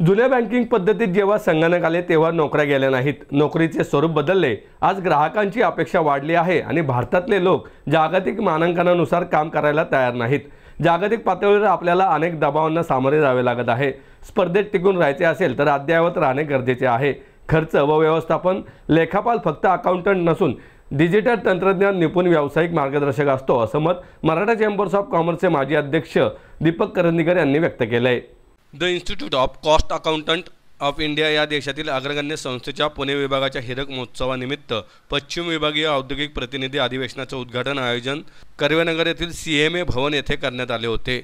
जुन्या बँकिंग पद्धतीत जेव्हा संगणक आले तेव्हा नोकऱ्या गेल्या नाहीत, नोकरीचे स्वरूप बदलले। आज ग्राहकांची अपेक्षा वाढली आहे आणि भारतातले लोक जागतिक मानांकनानुसार काम करायला तयार नाहीत। जागतिक पातळीवर आपल्याला अनेक दबावांना सामोरे जावे लागत आहे। स्पर्धेत टिकून राहायचे असेल तर अद्ययावत राहणे गरजेचे आहे। खर्च व व्यवस्थापन लेखापाल फक्त अकाउंटंट नसून डिजिटल तंत्रज्ञान निपुण व्यावसायिक मार्गदर्शक असतो, असं मत मराठा चेंबर्स ऑफ कॉमर्सचे माजी अध्यक्ष दीपक करंदीकर यांनी व्यक्त केले आहे। The institute of cost accountant of India या देशातील अग्रगण्य संस्थेच्या पुणे विभागाच्या हिरक महोत्सवानिमित्त पश्चिम विभागीय औद्योगिक प्रतिनिधी अधिवेशनाचे उद्घाटन आयोजन कर्वेनगर येथील CMA भवन येथे करण्यात आले होते।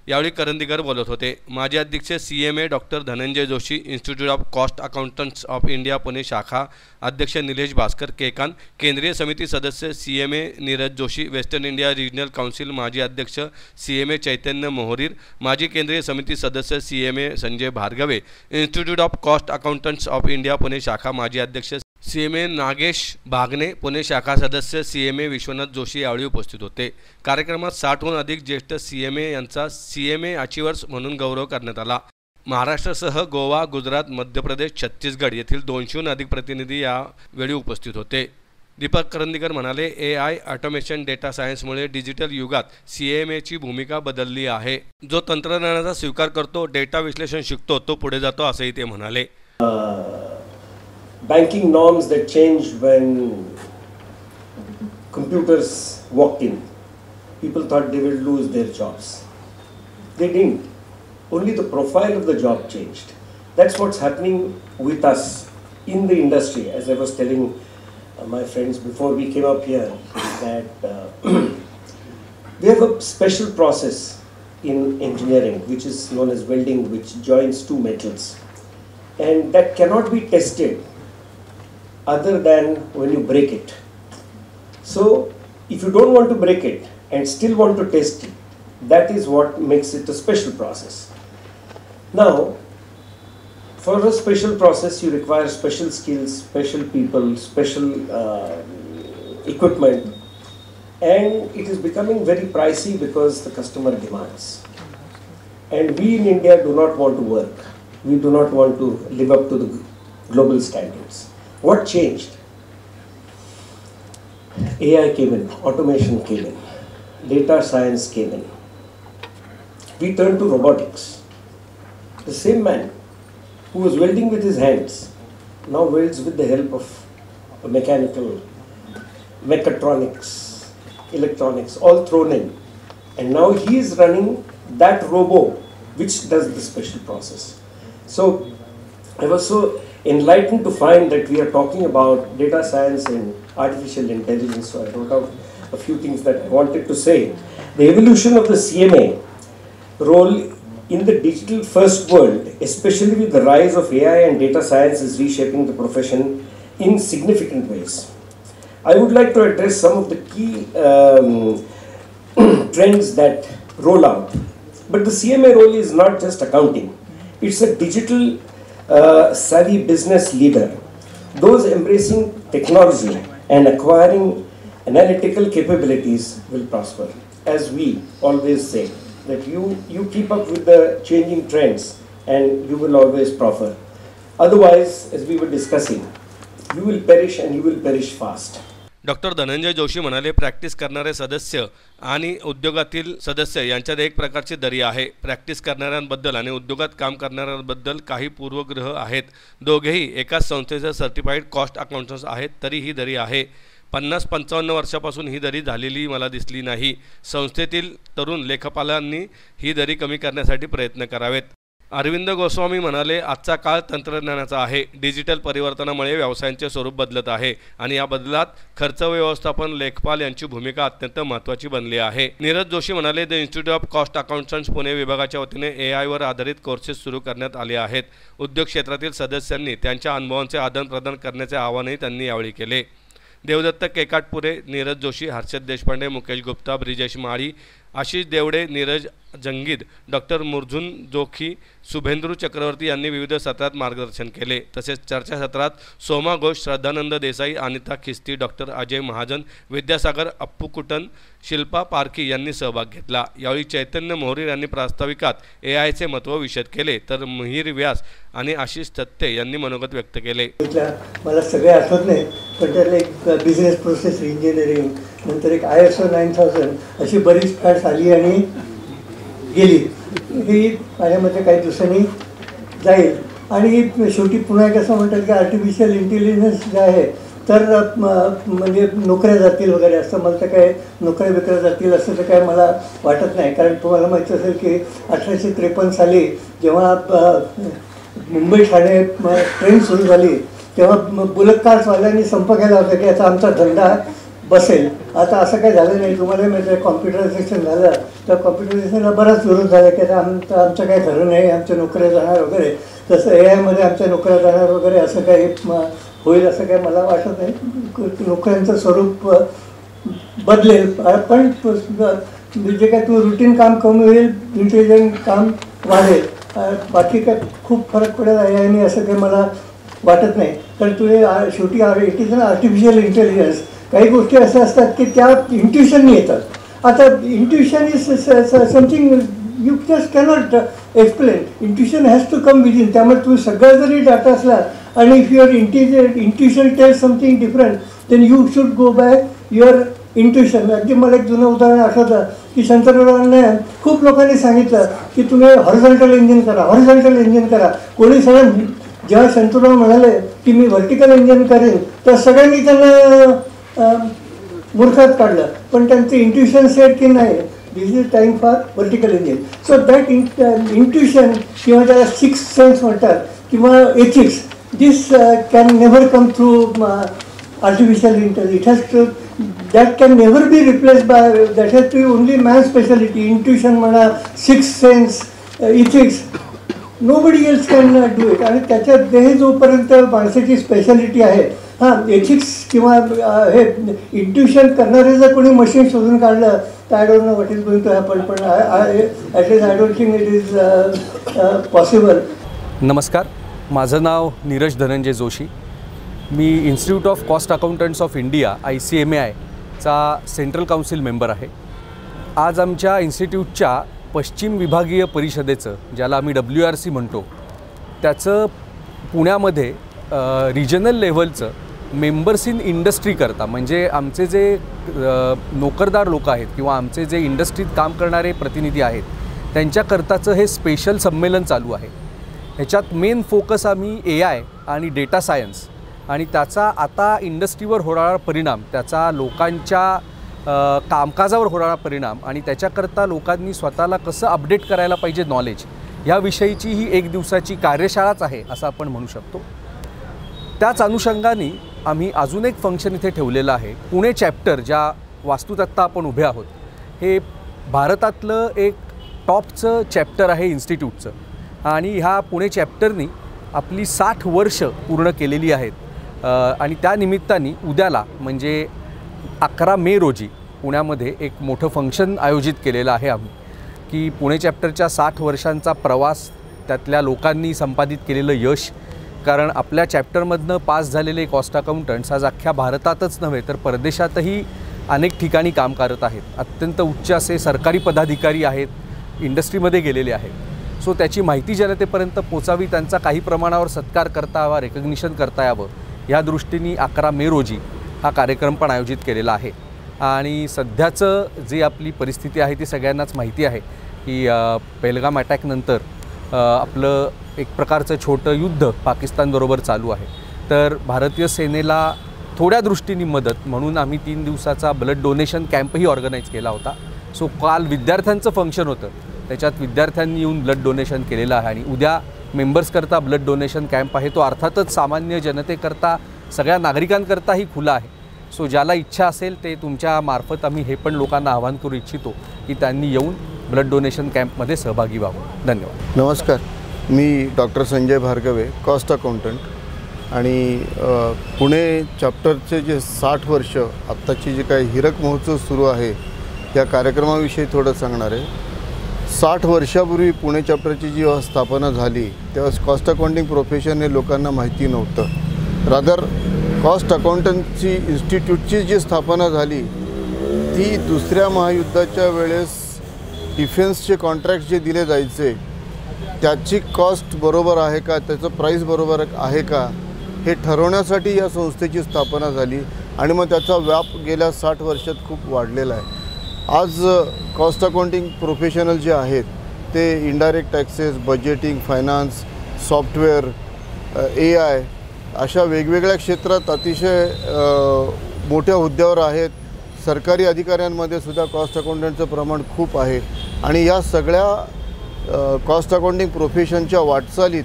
यावेळी करंदीकर बोलत होते। माजी अध्यक्ष CMA doctor Dhananjay Joshi, institute of cost accountants of India Pune शाखा अध्यक्ष निलेश भास्कर केकान, केंद्रीय समिती सदस्य CMA Neeraj Joshi, western India regional council माजी अध्यक्ष CMA चैतन्य मोहरीर, माजी केंद्रीय समिती सदस्य CMA Sanjay Bhargave, institute of cost accountants of India Pune शाखा माजी अध्यक्ष CMA नागेश बागणे, पुणे शाखा सदस्य CMA विश्वनाथ जोशी यावेळी उपस्थित होते। कार्यक्रमात 60हून अधिक ज्येष्ठ CMA यांचा CMA अचिव्हर्स म्हणून गौरव करण्यात आला। महाराष्ट्रासह गोवा, गुजरात, मध्य प्रदेश, छत्तीसगड येथील 200हून अधिक प्रतिनिधी यावेळी उपस्थित होते। दीपक करंदीकर म्हणाले, AI ऑटोमेशन डेटा सायन्समुळे डिजिटल युगात CMAची भूमिका बदलली आहे। जो तंत्रज्ञानाचा स्वीकार करतो, डेटा विश्लेषण शिकतो, तो पुढे जातो, असंही ते म्हणाले। Banking norms that changed when computers walked in. People thought they would lose their jobs. They didn't. Only the profile of the job changed. That's what's happening with us in the industry. As I was telling my friends before we came up here, that we have a special process in engineering which is known as welding, which joins two metals, and that cannot be tested other than when you break it. So if you don't want to break it and still want to test it, that is what makes it a special process. Now, for a special process you require special skills, special people, special equipment, and it is becoming very pricey because the customer demands. And we in India do not want to work. We do not want to live up to the global standards. What changed? AI came in, automation came in, data science came in. We turned to robotics. The same man who was welding with his hands now welds with the help of a mechanical, mechatronics, electronics, all thrown in. And now he is running that robo which does the special process. So I was so enlightened to find that we are talking about data science and artificial intelligence. So I wrote out a few things that I wanted to say. The evolution of the CMA role in the digital first world, especially with the rise of AI and data science, is reshaping the profession in significant ways. I would like to address some of the key trends that roll out. But the CMA role is not just accounting. It's a digital savvy business leader. Those embracing technology and acquiring analytical capabilities will prosper. As we always say, that you keep up with the changing trends and you will always prosper. Otherwise, as we were discussing, you will perish and you will perish fast. Doctor Dhananjay Joshi म्हणाले, practice करणारे सदस्य आणि उद्योगातील सदस्य यांच्यात एक प्रकारची दरी आहे। प्रॅक्टिस करणाऱ्यांबद्दल आणि उद्योगात काम करणाऱ्यांबद्दल काही पूर्वग्रह आहेत। दोघेही एकाच संस्थेचे सर्टिफाईड कॉस्ट अकाउंटंट्स आहेत, तरी ही दरी आहे। 50-55 वर्षापासून ही दरी झालेली मला दिसली नाही। संस्थेतील तरुण लेखापालांनी ही दरी कमी करण्यासाठी प्रयत्न करावेत। अरविंद गोस्वामी म्हणाले, आजचा काळ तंत्रज्ञानाचा आहे। डिजिटल परिवर्तनामुळे व्यवसायांचे स्वरूप बदलत आहे आणि या बदलात खर्च व्यवस्थापन लेखपाल यांची भूमिका अत्यंत महत्त्वाची बनली आहे। नीरज जोशी म्हणाले, the institute of cost accountants Pune विभागाच्या वतीने AI वर आधारित कोर्सेस सुरू करण्यात आले आहेत। उद्योग क्षेत्रातील सदस्यांनी त्यांच्या अनुभवांचे आदानप्रदान करण्याचे आवाहनही त्यांनी यावेळी केले। देवदत्त केकाटपुरे, नीरज जोशी, हर्षद देशपांडे, मुकेश गुप्ता, ब्रिजेश माळी, आशिष देवडे, नीरज जंगीद, डॉक्टर मुर्झुन जोखी, शुभेंद्रू चक्रवर्ती यांनी विविध सत्रात मार्गदर्शन केले। तसेच चर्चासत्रात सोमा घोष, श्रद्धानंद देसाई, अनिता खिस्ती, डॉक्टर अजय महाजन, विद्यासागर अप्पुकुटन, शिल्पा पारखी यांनी सहभाग घेतला। यावेळी चैतन्य मोहरीर यांनी प्रास्ताविकात एआयचे महत्त्व विशद केले, तर मिहिर व्यास आणि आशिष तत्ते यांनी मनोगत व्यक्त केले। मला सगळे आठवत नाही, पण त्याला एक बिझनेस प्रोसेस इंजिनिअरिंग, नंतर एक ISO 9000 अशी बरीच पार्ट्स आली आणि गेली। ही माझ्यामध्ये काही दिवसांनी जाईल आणि शेवटी पुन्हा कसं म्हणतात की आर्टिफिशियल इंटेलिजन्स जे आहे तर म्हणजे नोकऱ्या जातील वगैरे असं मला तर काय नोकऱ्या बिकऱ्या जातील असं तर काय मला वाटत नाही। कारण तुम्हाला माहिती असेल की 1853 साली जेव्हा मुंबई ठाणे ट्रेन सुरू झाली तेव्हा बुलेट कार्सवाल्यांनी संप केला होता की आता आमचा धंदा बसेल। आता असं काही झालं नाही। तुम्हाला माहिती आहे कॉम्प्युटरायझेशन झालं तर कॉम्प्युटरायझेशनला बराच विरोध झाला की आता आमचं काही खरं नाही, आमच्या नोकऱ्या जाणार वगैरे, तसं AI आमच्या नोकऱ्या जाणार वगैरे असं काही होईल असं काही मला वाटत नाही। नोकऱ्यांचं स्वरूप बदलेल, पण जे काय तुम्ही रुटीन काम कमी होईल, इंटेलिजंट काम वाढेल, बाकी काय खूप फरक पडेल AI असं काही मला वाटत नाही। कारण तुम्ही शेवटी it is an artificial intelligence. काही गोष्टी अशा असतात की त्या इंट्युशननी येतात। आता intuition is something you just cannot explain, intuition has to come within. त्यामुळे तुम्ही सगळा जरी डाटा असला आणि if your intuition tells something different then you should go by your intuition. अगदी मला एक जुनं उदाहरण आठवतं की शंतनुरावांना खूप लोकांनी सांगितलं की तुम्ही हॉरिझॉन्टल इंजिन करा, हॉरिझॉन्टल इंजिन करा। कोणी सगळं जेव्हा शंतनुराव म्हणाले की मी व्हर्टिकल इंजिन करेन तर सगळ्यांनी त्यांना मूर्खात काढलं, पण त्यांचं इंट्युशन सेट की नाही this is time for vertical engine. So that intuition किंवा त्याला सिक्स सेन्स म्हणतात किंवा ethics, this can never come through artificial intelligence. It has to, that can never be replaced by, that has to be only man's specialty. Intuition म्हणा, sixth sense, ethics, nobody else can do it. आणि त्याच्यात हे जोपर्यंत माणसाची speciality आहे, हां ethics किंवा हे इंट्युशन करणारे जर कोणी मशीन शोधून काढलं तर I don't know what is going to happen, पण at least I don't think it is possible. नमस्कार, माझं नाव नीरज धनंजय जोशी। मी institute of cost accountants of India ICMAI चा सेंट्रल काउन्सिल मेंबर आहे। आज आमच्या इन्स्टिट्यूटच्या पश्चिम विभागीय परिषदेचं, ज्याला आम्ही WRC म्हणतो, त्याचं पुण्यामध्ये रिजनल लेव्हलचं मेंबर्स इन इंडस्ट्री करता, म्हणजे आमचे जे नोकरदार लोक आहेत किंवा आमचे जे इंडस्ट्रीत काम करणारे प्रतिनिधी आहेत त्यांच्याकरताचं हे स्पेशल संमेलन चालू आहे। ह्याच्यात मेन फोकस आम्ही AI आणि डेटा सायन्स आणि त्याचा आता इंडस्ट्रीवर होणारा परिणाम, त्याचा लोकांच्या कामकाजावर होणारा परिणाम आणि त्याच्याकरता लोकांनी स्वतःला कसं अपडेट करायला पाहिजे नॉलेज, याविषयीची ही एक दिवसाची कार्यशाळाच आहे असं आपण म्हणू शकतो। त्याच अनुषंगाने आम्ही अजून एक फंक्शन इथे ठेवलेलं आहे। पुणे चॅप्टर, ज्या वास्तूत आत्ता आपण उभे आहोत, हे भारतातलं एक टॉपचं चॅप्टर आहे इन्स्टिट्यूटचं आणि ह्या पुणे चॅप्टरनी आपली 60 वर्ष पूर्ण केलेली आहेत। आणि त्या निमित्ताने उद्याला म्हणजे 11 मे रोजी पुण्यामध्ये एक मोठं फंक्शन आयोजित केलेलं आहे आम्ही, की पुणे चॅप्टरच्या 60 वर्षांचा प्रवास, त्यातल्या लोकांनी संपादित केलेलं यश। कारण आपल्या चॅप्टरमधनं पास झालेले कॉस्ट अकाउंटंट्स आज अख्ख्या भारतातच नव्हे तर परदेशातही अनेक ठिकाणी काम करत आहेत। अत्यंत उच्च असे सरकारी पदाधिकारी आहेत, इंडस्ट्रीमध्ये गेलेले आहेत। सो त्याची माहिती जनतेपर्यंत पोचावी, त्यांचा काही प्रमाणावर सत्कार करता यावा, रेकग्निशन करता यावं, या दृष्टीने 11 मे रोजी हा कार्यक्रम पण आयोजित केलेला आहे। आणि सध्याचं जी आपली परिस्थिती आहे ती सगळ्यांनाच माहिती आहे की पहलगाम अटॅकनंतर आपलं एक प्रकारचं छोटं युद्ध पाकिस्तानबरोबर चालू आहे। तर भारतीय सेनेला थोड्या दृष्टीने मदत म्हणून आम्ही 3 दिवसाचा ब्लड डोनेशन कॅम्पही ऑर्गनाईज केला होता। सो काल विद्यार्थ्यांचं फंक्शन होतं, त्याच्यात विद्यार्थ्यांनी येऊन ब्लड डोनेशन केलेलं आहे आणि उद्या मेंबर्सकरता ब्लड डोनेशन कॅम्प आहे, तो अर्थातच सामान्य जनतेकरता, सगळ्या नागरिकांकरताही खुला आहे। सो ज्याला इच्छा असेल ते तुमच्या मार्फत आम्ही हे पण लोकांना आवाहन करू इच्छितो की त्यांनी येऊन ब्लड डोनेशन कॅम्पमध्ये सहभागी व्हावं। धन्यवाद। नमस्कार, मी doctor Sanjay Bhargave, cost accountant, आणि पुणे चॅप्टरचे जे 60 वर्ष आत्ताची जे काही हीरक महोत्सव सुरू आहे या कार्यक्रमाविषयी थोडं सांगणार आहे। 60 वर्षापूर्वी पुणे चॅप्टरची जेव्हा स्थापना झाली तेव्हा कॉस्ट अकाउंटिंग प्रोफेशन हे लोकांना माहिती नव्हतं. रादर कॉस्ट अकाउंटन्सी इन्स्टिट्यूटची जी स्थापना झाली ती दुसऱ्या महायुद्धाच्या वेळेस डिफेन्सचे कॉन्ट्रॅक्ट जे दिले जायचे त्याची कॉस्ट बरोबर आहे का, त्याचं प्राईस बरोबर आहे का हे ठरवण्यासाठी या संस्थेची स्थापना झाली आणि मग त्याचा व्याप गेल्या 60 वर्षात खूप वाढलेला आहे. आज कॉस्ट अकाउंटिंग प्रोफेशनल जे आहेत ते indirect taxes, budgeting, finance, software, AI अशा वेगवेगळ्या क्षेत्रात अतिशय मोठ्या हुद्द्यावर आहेत. सरकारी अधिकाऱ्यांमध्ये सुद्धा कॉस्ट अकाउंटंटचं प्रमाण खूप आहे आणि या सगळ्या कॉस्ट अकाउंटिंग प्रोफेशनच्या वाटचालीत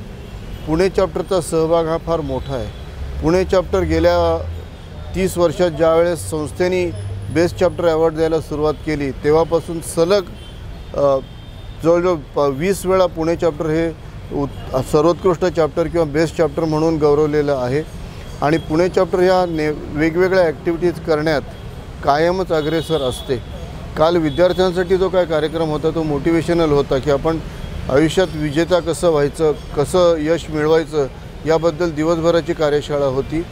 पुणे चॅप्टरचा सहभाग हा फार मोठा आहे. पुणे चॅप्टर गेल्या 30 वर्षात ज्यावेळेस संस्थेने बेस्ट चॅप्टर अवॉर्ड द्यायला सुरुवात केली तेव्हापासून सलग जवळजवळ 20 वेळा पुणे चॅप्टर हे सर्वोत्कृष्ट चॅप्टर किंवा बेस्ट चॅप्टर म्हणून गौरवलेलं आहे आणि पुणे चॅप्टर ह्या वेगवेगळ्या ॲक्टिव्हिटीज करण्यात कायमच अग्रेसर असते. काल विद्यार्थ्यांसाठी जो काय कार्यक्रम होता तो मोटिवेशनल होता की आपण आयुष्यात विजेता कसं व्हायचं, कसं यश मिळवायचं याबद्दल दिवसभराची कार्यशाळा होती.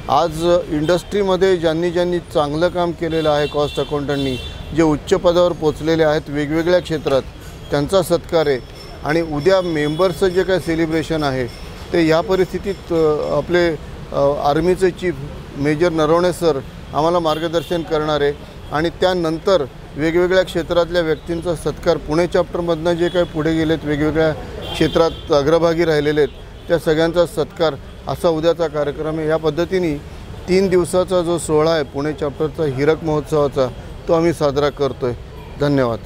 आज इंडस्ट्रीमध्ये ज्यांनी चांगलं काम केलेलं आहे कॉस्ट अकाउंटंटनी, जे उच्च पदावर पोचलेले आहेत वेगवेगळ्या क्षेत्रात, त्यांचा सत्कार आहे. आणि उद्या मेंबर्सचं जे काय सेलिब्रेशन आहे ते ह्या परिस्थितीत आपले आर्मीचे चीफ मेजर नरवणे सर आम्हाला मार्गदर्शन करणार आहे आणि त्यानंतर वेगवेगळ्या क्षेत्रातल्या व्यक्तींचा सत्कार पुणे चॅप्टरमधनं जे काय पुढे गेलेत, वेगवेगळ्या क्षेत्रात अग्रभागी राहिलेले आहेत त्या सगळ्यांचा सत्कार असा उद्याचा कार्यक्रम आहे. या पद्धतीने 3 दिवसाचा जो सोहळा आहे पुणे चॅप्टरचा हीरक महोत्सवाचा तो आम्ही साजरा करतो आहे. धन्यवाद.